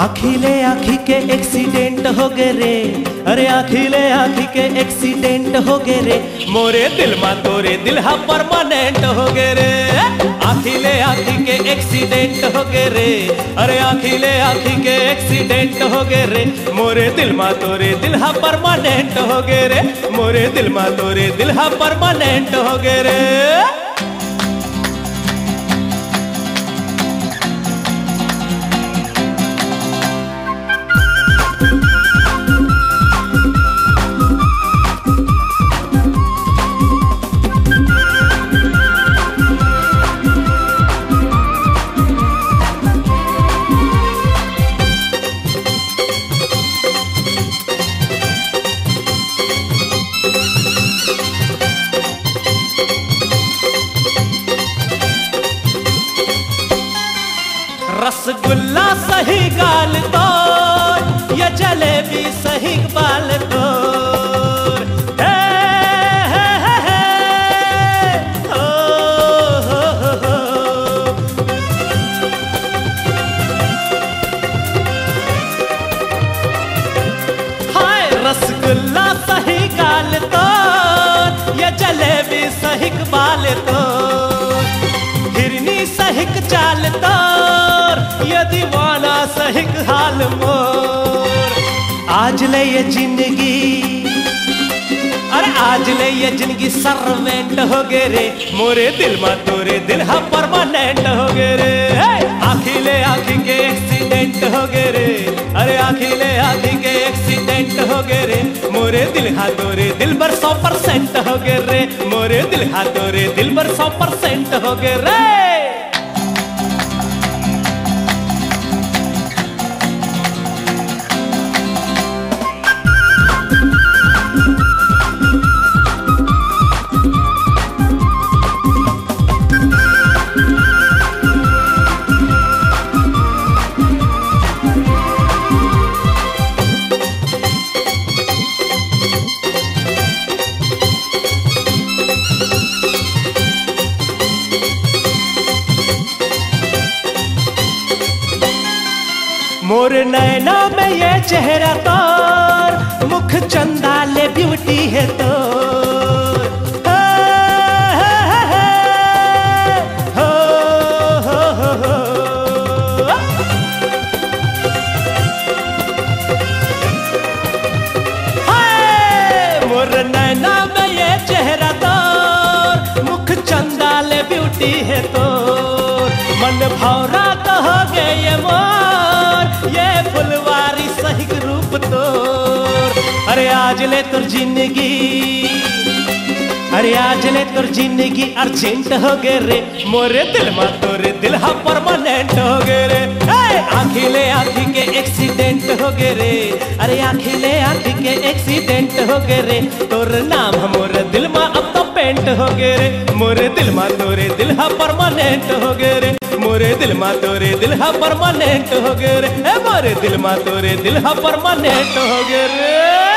आखिले आखी के एक्सीडेंट हो गए रे, अरे आखिले आखी के एक्सीडेंट हो गए रे, मोरे दिल मा तोरे दिल हा परमानेंट हो गए रे। आखिले आखी के एक्सीडेंट हो गए रे, अरे आखिले आखी के एक्सीडेंट हो गए रे, मोरे दिल मा तोरे दिल हा परमानेंट हो गए रे, मोरे दिल मा तोरे दिल हा परमानेंट हो गए रे। रसगुल्ला सही गाल तो ये जलेबी सही बाल तो, हाय रसगुल्ला सही गाल तो ये जलेबी सही बाल तो, हिरनी सहिक चाल तो ये दीवाना सहिक हाल मोर। आज ले ये जिंदगी, अरे आज ले ये जिंदगी सर्वेंट हो गए रे, मोरे दिल मा तोरे दिल हा परमानेंट हो गए रे। आखिले आखी के एक्सीडेंट हो गए रे, अरे आखिले आखी के एक्सीडेंट हो गए रे, मोरे दिल हा तोरे दिल भर 100% हो गए रे, मोरे दिल हा तोरे दिल भर 100% हो गए रे। मोर नैना में ये चेहरा तोर, मुख चंदा ले ब्यूटी है तोर, मोर नैना में ये चेहरा तोर, मुख चंदा ले ब्यूटी है तोर, मन भौरा कहो गए ये मोर, ये फुलवारी सही रूप तोर। अरे आज ले तुर जिंदगी, अरे आज ले तुर जिंदगी अर्जेंट हो गए रे, मोरे दिल मा तोरे दिल हा परमानेंट हो गए रे। आखिले आखी के एक्सीडेंट हो गए रे, अरे आखिले आखी के एक्सीडेंट हो गए रे, तोर नाम मोरे दिल मा अब तो पेंट हो गए रे, मोरे दिल मा तोरे दिल हा परमानेंट हो गए रे, मोरे दिल मा तोरे दिल हा परमानेंट हो गए रे, मोरे दिल मा तोरे दिल हा परमानेंट हो गए रे।